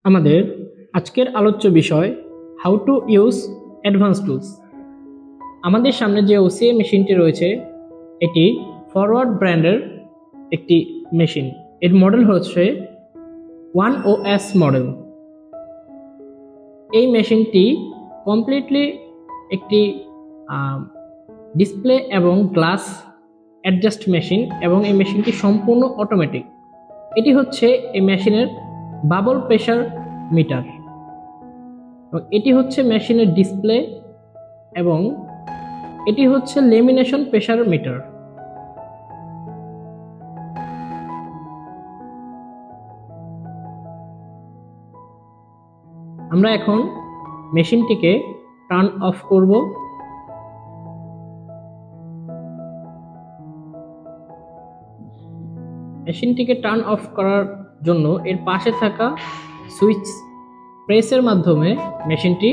আমাদের আজকের আলোচ্য বিষয় how to use advance tools. আমাদের সামনে যে ওসিএ মেশিনটি রয়েছে এটি ফরওয়ার্ড ব্র্যান্ডের একটি মেশিন। এর মডেল হচ্ছে 1OS মডেল। এই মেশিনটি কমপ্লিটলি একটি ডিসপ্লে এবং গ্লাস অ্যাডজাস্ট মেশিন এবং এই মেশিনটি সম্পূর্ণ অটোমেটিক। এটি হচ্ছে এই মেশিনের বাবল প্রেশার মিটার এবং এটি হচ্ছে মেশিনের ডিসপ্লে এবং এটি হচ্ছে লেমিনেশন প্রেশার মিটার। আমরা এখন মেশিনটিকে টার্ন অফ করব। মেশিনটিকে টার্ন অফ করার জন্য এর পাশে থাকা সুইচ প্রেসের মাধ্যমে মেশিনটি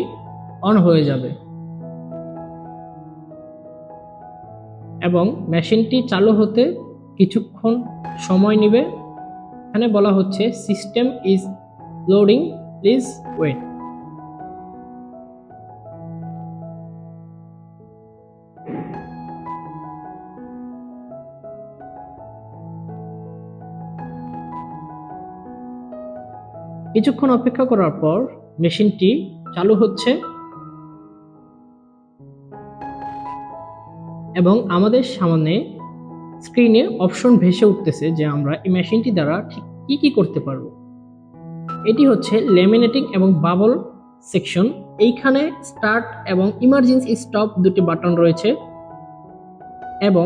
অন হয়ে যাবে এবং মেশিনটি চালু হতে কিছুক্ষণ সময় নেবে। এখানে বলা হচ্ছে system is loading, please wait. কিছুক্ষণ অপেক্ষা করার পর মেশিনটি চালু হচ্ছে এবং আমাদের সামনে স্ক্রিনে অপশন ভেসে উঠতেছে যে আমরা এই মেশিনটি দ্বারা ঠিক কি করতে পারবো। এটি হচ্ছে ল্যামিনেটিং এবং বাবল সেকশন। এইখানে স্টার্ট এবং ইমার্জেন্সি স্টপ দুটি বাটন রয়েছে এবং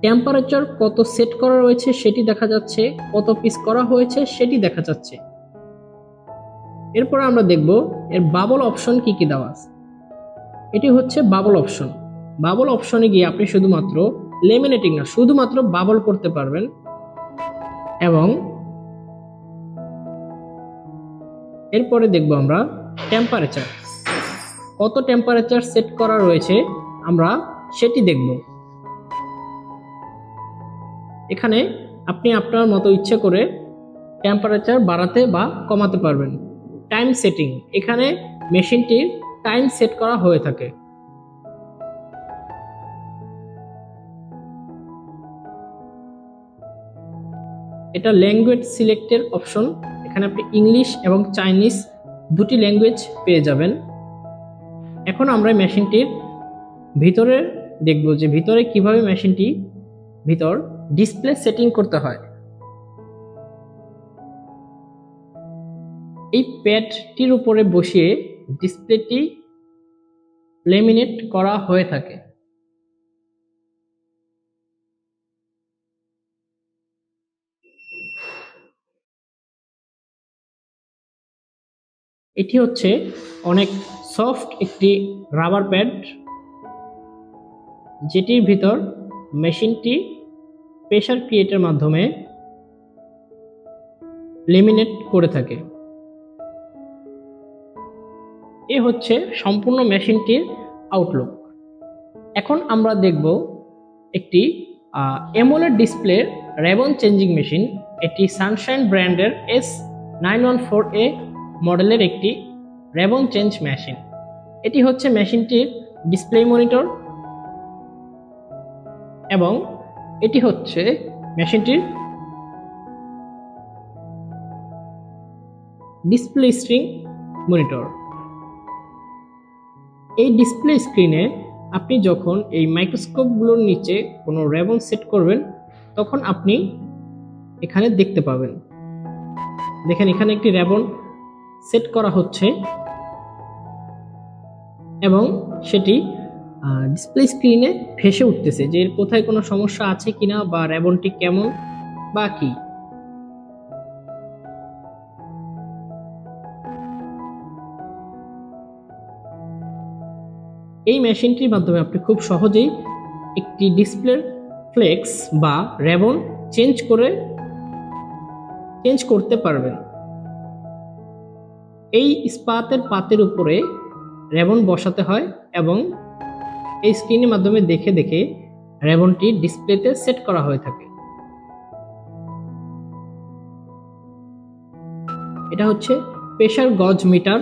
টেম্পারেচার কত সেট করা রয়েছে সেটি দেখা যাচ্ছে, কত পিস করা হয়েছে সেটি দেখা যাচ্ছে। এরপর আমরা দেখব এর বাবল অপশন কি দেওয়া আছে। এটি হচ্ছে বাবল অপশন। বাবল অপশনে গিয়ে আপনি শুধুমাত্র লেমিনেটিং না, শুধুমাত্র বাবল করতে পারবেন এবং এরপরে দেখব আমরা টেম্পারেচার, কত টেম্পারেচার সেট করা রয়েছে আমরা সেটি দেখব। এখানে আপনি আপনার মতো ইচ্ছে করে টেম্পারেচার বাড়াতে বা কমাতে পারবেন। টাইম সেটিং, এখানে মেশিনটির টাইম সেট করা হয়ে থাকে। এটা ল্যাঙ্গুয়েজ সিলেক্টের অপশন। এখানে আপনি ইংলিশ এবং চাইনিজ দুটি ল্যাঙ্গুয়েজ পেয়ে যাবেন। এখন আমরা মেশিনটির ভিতরে দেখব যে ভিতরে কিভাবে মেশিনটি ভিতর ডিসপ্লে সেটিং করতে হয়। এই প্যাডটির উপরে বসিয়ে ডিসপ্লেটি লেমিনেট করা হয়ে থাকে। এটি হচ্ছে অনেক সফট একটি রাবার প্যাড, যেটির ভিতর মেশিনটি প্রেসার ক্রিয়েটের মাধ্যমে লেমিনেট করে থাকে। এ হচ্ছে সম্পূর্ণ মেশিনটির আউটলুক। এখন আমরা দেখব একটি অ্যামোলেড ডিসপ্লে রেবন চেঞ্জিং মেশিন। এটি সানশাইন ব্র্যান্ডের S914A মডেলের একটি রেবন চেঞ্জ মেশিন। এটি হচ্ছে মেশিনটির ডিসপ্লে মনিটর এবং এটি হচ্ছে মেশিনটির ডিসপ্লে স্ক্রিন মনিটর। এই ডিসপ্লে স্ক্রিনে আপনি যখন এই মাইক্রোস্কোপগুলোর নিচে কোনো রেবন সেট করবেন তখন আপনি এখানে দেখতে পাবেন। দেখেন এখানে একটি রেবন সেট করা হচ্ছে এবং সেটি ডিসপ্লে স্ক্রিনে ভেসে উঠতেছে যে এর কোথায় কোনো সমস্যা আছে কিনা বা রেবনটি কেমন বা কি। এই মেশিনটির মাধ্যমে আপনি খুব সহজেই একটি ডিসপ্লে ফ্লেক্স বা রেবন চেঞ্জ করতে পারবেন। এই ইস্পাতের পাতের উপরে রেবন বসাতে হয় এবং এই স্ক্রিনের মাধ্যমে দেখে দেখে রেবনটি ডিসপ্লেতে সেট করা হয়ে থাকে। এটা হচ্ছে প্রেসার গজ মিটার,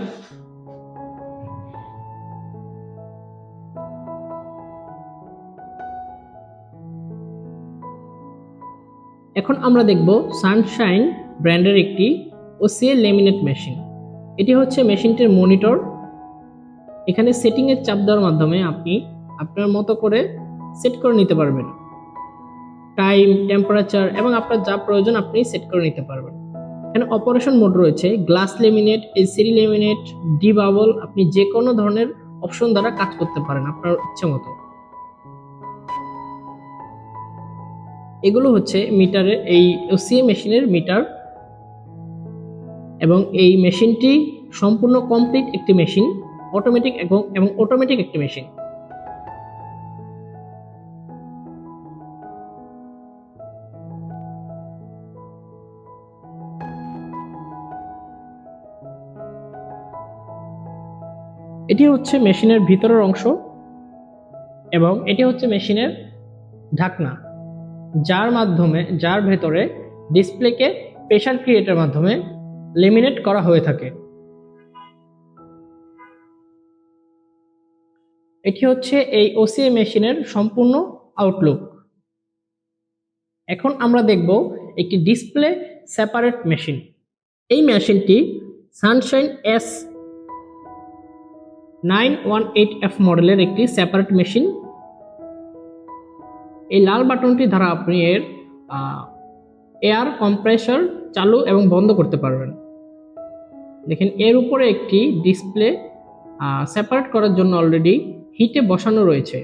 এখন আমরা দেখব সানশাইন ব্র্যান্ডের একটি ওসিএ লেমিনেট মেশিন। এটি হচ্ছে মেশিনটির মনিটর। এখানে সেটিং এর চাপ দেওয়ার মাধ্যমে আপনি আপনার মতো করে সেট করে নিতে পারবেন, টাইম, টেম্পারেচার এবং আপনার যা প্রয়োজন আপনি সেট করে নিতে পারবেন। এখানে অপারেশন মোড রয়েছে glass laminate, ACD laminate, D bubble. আপনি যে কোনো ধরনের অপশন দ্বারা কাজ করতে পারেন আপনার ইচ্ছে মতো। এগুলো হচ্ছে মিটারের, এই ওসিএ মেশিনের মিটার, এবং এই মেশিনটি সম্পূর্ণ কমপ্লিট একটি মেশিন, অটোমেটিক এবং অটোমেটিক একটি মেশিন। এটি হচ্ছে মেশিনের ভিতরের অংশ এবং এটি হচ্ছে মেশিনের ঢাকনা, যার ভেতরে ডিসপ্লেকে প্রেসার ক্রিয়েটের মাধ্যমে লেমিনেট করা হয়ে থাকে। এটি হচ্ছে এই ওসিএ মেশিনের সম্পূর্ণ আউটলুক। এখন আমরা দেখব একটি ডিসপ্লে সেপারেট মেশিন। এই মেশিনটি সানশাইন S918F মডেলের একটি সেপারেট মেশিন। এই লাল বাটনটি দ্বারা আপনি এর এয়ার কম্প্রেসর চালু এবং বন্ধ করতে পারবেন। দেখেন এর উপরে একটি ডিসপ্লে সেপারেট করার জন্য অলরেডি হিটে বসানো রয়েছে।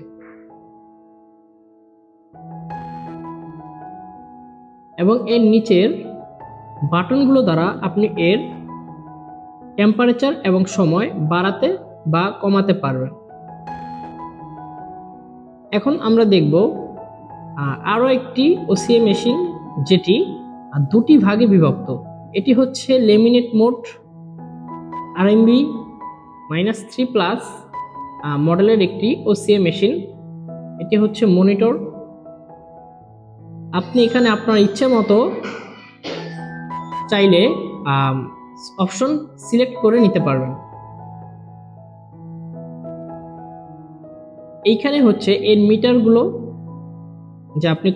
এবং এর নিচের বাটনগুলো দ্বারা আপনি এর টেম্পারেচার এবং সময় বাড়াতে বা কমাতে পারবেন। এখন আমরা দেখব আরও একটি ওসিএ মেশিন, যেটি দুটি ভাগে বিভক্ত। এটি হচ্ছে লেমিনেট মোড RMB-3+ মডেলের একটি ওসিএ মেশিন। এটি হচ্ছে মনিটর। আপনি এখানে আপনার ইচ্ছে মতো চাইলে অপশন সিলেক্ট করে নিতে পারবেন। এইখানে হচ্ছে এর মিটারগুলো, যে আপনি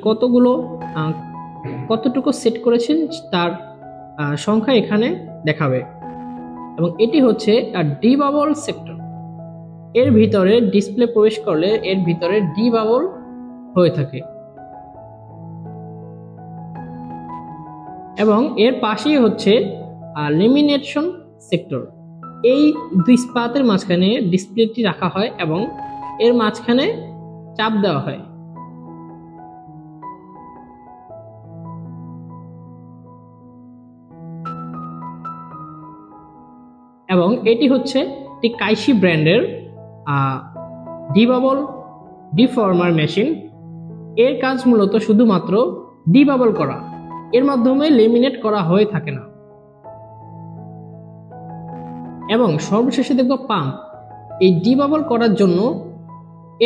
কতটুকু সেট করেছেন তার সংখ্যা এখানে দেখাবে। এবং এটি হচ্ছে ডি বাবল সেক্টর। এর ভিতরে ডিসপ্লে প্রবেশ করলে এর ভিতরে ডি বাবল হয়ে থাকে। এবং এর পাশেই হচ্ছে লেমিনেশন সেক্টর। এই দুই স্পাতের মাঝখানে ডিসপ্লেটি রাখা হয় এবং এর মাঝখানে চাপ দেওয়া হয়। এবং এটি হচ্ছে একটি কাইশি ব্র্যান্ডের ডিবাবল ডিফর্মার মেশিন। এর কাজ মূলত শুধুমাত্র ডিবাবল করা, এর মাধ্যমে লেমিনেট করা হয়ে থাকে না। এবং সর্বশেষে দেখব পাম্প। এই ডিবাবল করার জন্য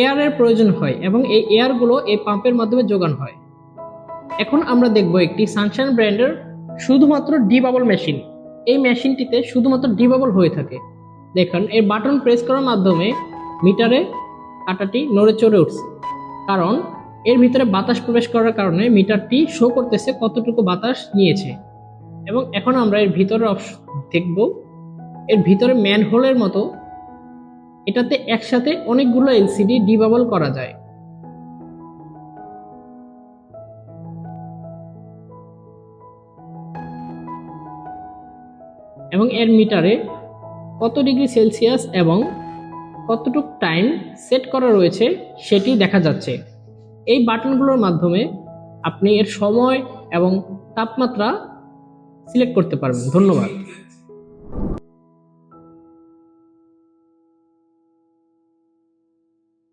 এয়ারের প্রয়োজন হয় এবং এই এয়ারগুলো এই পাম্পের মাধ্যমে যোগান হয়। এখন আমরা দেখব একটি সানশাইন ব্র্যান্ডের শুধুমাত্র ডিবাবল মেশিন। এই মেশিনটিতে শুধুমাত্র ডিবাবল হয়ে থাকে। দেখুন এই বাটন প্রেস করার মাধ্যমে মিটারে কাঁটাটি নড়ে চড়ে উঠছে, কারণ এর ভিতরে বাতাস প্রবেশ করার কারণে মিটারটি শো করতেছে কতটুকু বাতাস নিয়েছে। এবং এখন আমরা এর ভিতরে দেখব, এর ভিতরে ম্যানহোলের মতো, এটাতে একসাথে অনেকগুলো এলসিডি ডিবাবল করা যায়। এবং এর মিটারে কত ডিগ্রি সেলসিয়াস এবং কতটুকু টাইম সেট করা রয়েছে সেটি দেখা যাচ্ছে। এই বাটনগুলোর মাধ্যমে আপনি এর সময় এবং তাপমাত্রা সিলেক্ট করতে পারবেন। ধন্যবাদ।